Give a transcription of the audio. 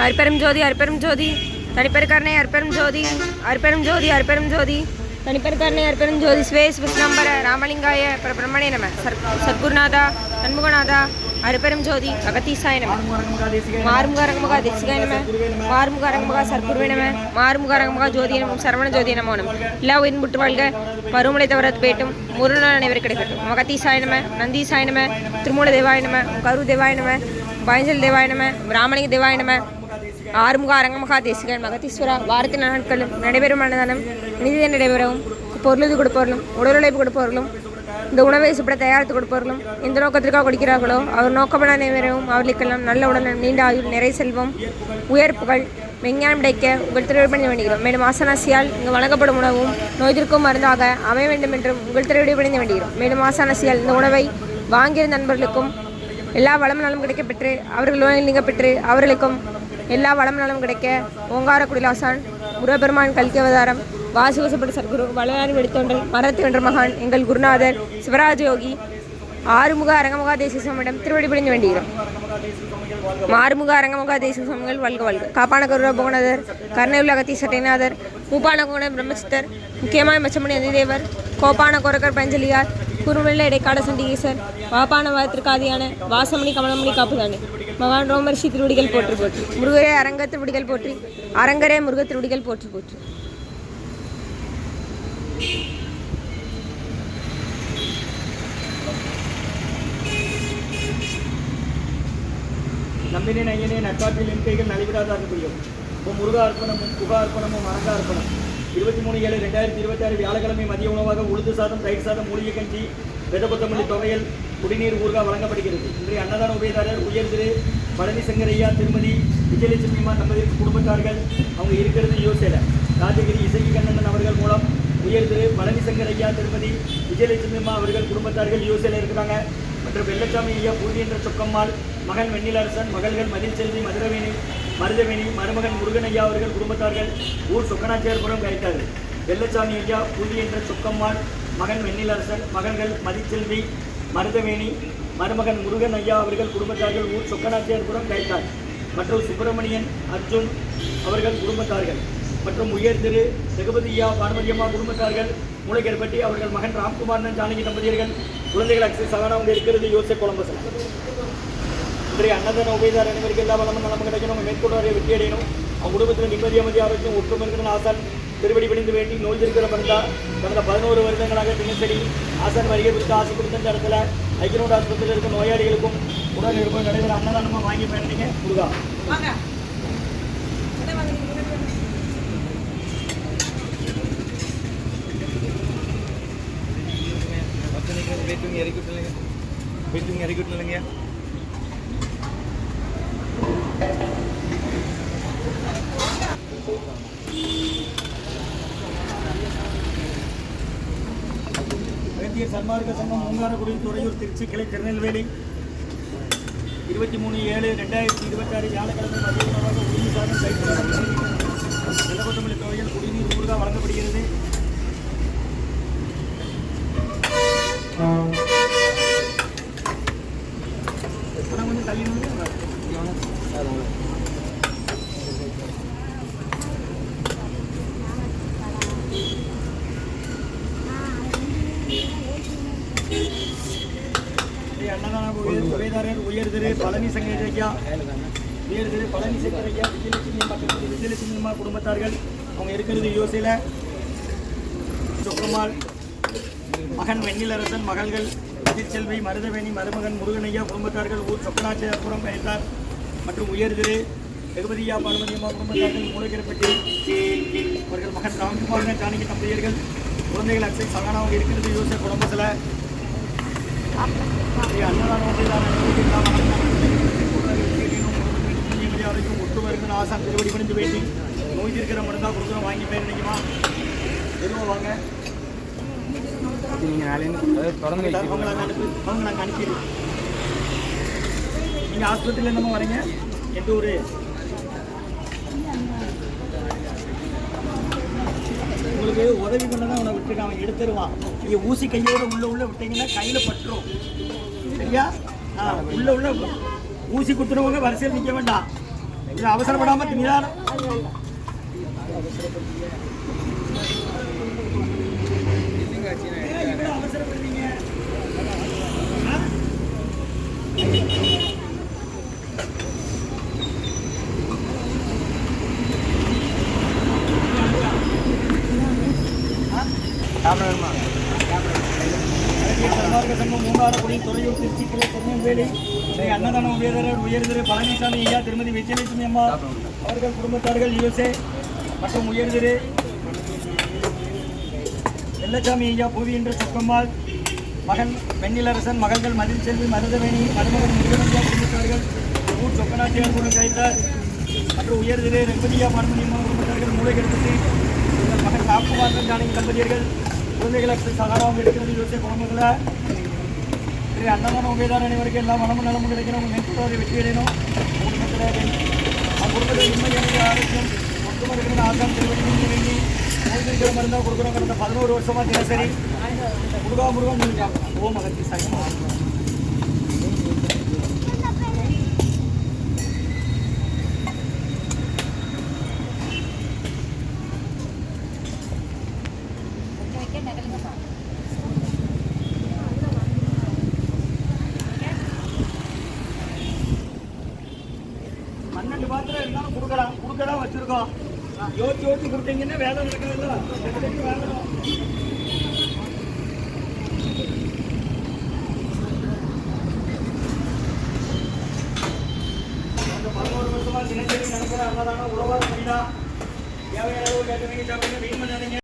அற்பெரும் ஜோதி அற்பெரும் ஜோதி தனிப்பெருக்கருணை அற்பெரும் ஜோதி அற்பெரும் ஜோதி அற்பெரும் ஜோதி தனிப்பெருக்கருணை அற்பெரும் ஜோதி sway ஸ்வஸ்னம்பர ராமலிங்காய பிரம்மணே நம சத்குருநாதா சண்முகநாதா அற்பெரும் ஜோதி அகத்தீசாய நம மாறுமுகாரங்கமுகா தேசிகாய நம மாறுமுகாரங்கமுகா சர்க்குருவே நம மாறுமுகாரங்கமுகா ஜோதி நம சரவண ஜோதி நமோ நம எல்லா உயிரின் புற்று வாழ்க பருவமழை தவறத் பேட்டும் முருநாள் அனைவரும் கிடைக்கட்டும் அகத்தீசாய நம நந்தீசாய நம திருமூல தேவாய நம கரு தேவாய நம பாயஞ்சல் தேவாய நம பிராமணிக தேவாய நம ஆறுமுக அரங்கமகா தேசிகன் மகதீஸ்வரா வாரத்தின் நாட்களும் நடைபெறும் அன்னதானம் நிதி நடைபெறவும் பொருளுது கொடுப்பவர்களும் உடல் உழைப்பு கொடுப்பவர்களும் இந்த உணவை சுப்பட தயாரித்து கொடுப்பவர்களும் எந்த நோக்கத்திற்காக கொடுக்கிறார்களோ அவர் நோக்கமான நடைபெறவும் அவர்களுக்கெல்லாம் நல்ல உடல் நீண்ட ஆயுள் நிறை செல்வம் உயர்ப்புகள் விஞ்ஞானம் கிடைக்க உங்கள் திருவிழி வேண்டுகிறோம். மேலும் ஆசனாசியால் இங்கு வழங்கப்படும் உணவும் நோய்திற்கும் மருந்தாக அமைய வேண்டும் என்றும் உங்கள் திருவிழி வேண்டுகிறோம். மேலும் ஆசனாசியால் இந்த உணவை வாங்கியிருந்த நண்பர்களுக்கும் எல்லா வளம் நலம் கிடைக்க பெற்று அவர்கள் நோயில் நீங்க பெற்று அவர்களுக்கும் எல்லா வளம் நலம் கிடைக்க ஓங்கார குடிலாசான் முருகப்பெருமான் கல்கி அவதாரம் வாசுவசப்பட்ட சத்குரு வளனாரி வெடித்தோன்றல் மரத்து வென்ற மகான் எங்கள் குருநாதர் சிவராஜ யோகி ஆறுமுக அரங்கமுகா தேசிய சுவாமியிடம் திருவடி பிடிந்து வேண்டுகிறோம். மாறுமுக அரங்கமுகா தேசிய சுவாமிகள் வல்க வல்க காப்பான கருரா போகநாதர் கர்ணயுள்ள அகத்தி சட்டைநாதர் மூப்பான கோண பிரம்மசித்தர் முக்கியமான மெச்சமணி அதிதேவர் கோப்பான கோரக்கர் பஞ்சலியார் குருவெள்ள இடைக்காட சண்டிகேசர் வாப்பான வாத்திற்காதியான வாசமணி கமலமணி காப்புதானே மகான் ரோமர்ஷி திருவடிகள் போற்றி போற்றி முருகரே அரங்க திருவடிகள் போற்றி அரங்கரே முருக திருவடிகள் போற்றி போற்றி. நம்பினேன் ஐயனே நட்பாற்றில் என் கைகள் நலிவிடாத புரியும். முருகா அர்ப்பணமும் புகா அர்ப்பணமும் அரங்க அர்ப்பணம் 23/7/2026 வியாழக்கிழமை மதிய உணவாக உளுந்து சாதம் தயிர் சாதம் மூலிகை கஞ்சி வெதபொத்தமல்லி தொகையில் குடிநீர் ஊர்கா வழங்கப்படுகிறது. இன்றைய அன்னதான உபயதாரர் உயர் திரு பழனி சங்கரையா திருமதி விஜயலட்சுமிமா தம்பதியின் குடும்பத்தார்கள். அவங்க இருக்கிறது யோசேல ராஜகிரி இசைக்கு கண்ணன் அவர்கள் மூலம் உயர் திரு பழனி சங்கரையா திருமதி விஜயலட்சுமிமா அவர்கள் குடும்பத்தார்கள் யோசேல இருக்கிறாங்க. மற்றும் வெள்ளச்சாமி ஐயா பூர்வி என்ற சொக்கம்மாள் மகன் வெண்ணிலரசன் மகள்கள் மதில் செல்வி மருதவேணி மருமகன் முருகன் ஐயா அவர்கள் குடும்பத்தார்கள் ஊர் சொக்கனாச்சியார்புரம் கழித்தார்கள். வெள்ளச்சாமி ஐயா பூர்வி என்ற சொக்கம்மாள் மகன் வெண்ணிலரசன் மகள்கள் மதிச்செல்வி மருதவேணி மருமகன் முருகன் ஐயா அவர்கள் குடும்பத்தார்கள் ஊர் சொக்கனாச்சியார்புரம் கழித்தார். மற்றும் சுப்பிரமணியன் அர்ஜுன் அவர்கள் குடும்பத்தார்கள். மற்றும் உயர் திரு ஜெகபதியா பானுமதியம்மா குடும்பத்தார்கள் மூளைக்கேற்பட்டி அவர்கள் மகன் ராம்குமாரன் ஜானகி தம்பதியர்கள் குழந்தைகள் அக்சஸ் சகானாவும் இருக்கிறது யோசப் கொலம்பஸ். இன்றைய அன்னதான உபயதார் அனைவருக்கு எல்லா வளமும் நலமும் கிடைக்கணும். மேற்கொள்வாரை வெற்றி அடையணும். அவங்க குடும்பத்தில் நிம்மதி அமைதி ஆரோக்கியம் ஒற்றுமை இருக்கிற ஆசான் திருவடி பிடிந்து வேண்டி நோய் இருக்கிற பந்தா கடந்த 11 வருடங்களாக தினசரி ஆசான் வருகை கொடுத்து ஆசை கொடுத்த இந்த இடத்துல ஐக்கியரோட ஆஸ்பத்திரியில் இருக்கும் நோயாளிகளுக்கும் உடல் இருப்பது நடைபெற அன்னதானமாக வாங்கி பயணிங்க. முருகா இறக்கிட்டு இல்லைங்க. வைத்திய சன்மார்க்க சங்கம் மூங்காரக்குடி துறையூர் திருச்சி கிளை திருநெல்வேலி 23/7/2026 வியாழக்கிழமை மதிய உணவாக உறுதி சாதம் வெள்ளக்கொத்தமல்லி தொகையில் குடிநீர் ஊர்கா வழங்கப்படுகிறது. கொஞ்சம் தள்ளி அன்னதான உபயதாரர் உயர் திரு பழனி சங்கரையா விஜயலட்சுமி அம்மா குடும்பத்தார்கள். அவங்க இருக்கிறது யோசையில சொக்கம்மாள் மகன் வெண்ணிலரசன் மகள்கள் மதிச்செல்வி மருதவேணி மருமகன் முருகனையா குடும்பத்தார்கள் ஊர் சொக்கனாச்சியார்புரம் கழித்தார். மற்றும் உயர் திரு ஜெகபதியா பானுமதியம்மா குடும்பத்தார்கள் மூளைக்கேற்பட்டி அவர்கள் மகன் ராம்குமாரன் ஜானகி தம்பதியர்கள் குழந்தைகள் அக்சஸ் சகானாவும் இருக்கிறது யோசப் குடும்பத்தில். அன்னதான ஒட்டு வருகிற ஆசான் திருவடி பணிந்து வேண்டி நோய் இருக்கிற மருந்தா கொடுக்குறோம் வாங்கி போய் நினைக்குமா எதுவும் வாங்க அவங்க நாங்கள் அனுப்பிடுவோம். நீங்கள் ஆஸ்பத்திரியில் என்னமோ வரீங்க எந்த ஊர்? உங்களுக்கு உதவி பண்ண தான் அவனை விட்டுருக்கான், அவன் எடுத்துருவான். நீங்கள் ஊசி கையோட உள்ள விட்டீங்கன்னா கையில் பட்டுரும். சரியா? உள்ள ஊசி குத்துறவங்க வரிசையில் நிற்க வேண்டாம். இது அவசரப்படாம நிதானம். இவ்வளவு அவசரப்படுறீங்க? சன்மார்க்க சங்கம் மூன்றாவது துறையூர் திருச்சிக்குறை திருநெல்வேலி ஸ்ரீ அன்னதான உபயதரர் உயர்திரு பழனிசாமி ஐயா திருமதி விஜயலட்சுமி அம்மா அவர்கள் குடும்பத்தார்கள் USA மற்றும் உயர்திரு வெள்ளச்சாமி ஐயா புவி என்ற சொக்கம்மாள் மகன் வெண்ணிலரசன் மகள்கள் மதில் செல்வி மருதவேணி மருமகன் முருகனையா குடும்பத்தார்கள் ஊர் சொக்கநாட்டியார் குழு கைத்தார் மற்றும் உயர்திரு ரெங்கதியா பார்மணியம்மா குடும்பத்தார்கள் மூளைகளுக்கு மகன் காப்புமார்கள் ஜானகி தம்பதியர்கள் குழந்தைகளுக்கு சகாராம் இருக்கிறது USA குடும்பங்களை திரு அன்னதான உபயதார அனைவருக்கு எல்லா மனமும் நலமும் கிடைக்கணும் மேற்கொள்வதை வெற்றியடையணும் குடும்பத்தில் உண்மையான ஆரோக்கியம் மொத்தமாக இருக்கிற ஆசான் திருவடி வேண்டி நோய்கிற மருந்தாக கொடுக்குறோம் கடந்த 11 வருஷமாக தினசரி முருகா முருகன் ஓம் அகத்தி சாய். பன்னெண்டு பாத்திரம் இருந்தாலும் கொடுக்கலாம் வச்சிருக்கோம் யோசிச்சு கொடுத்தீங்கன்னா வேலை நடக்கிறதுல வேலை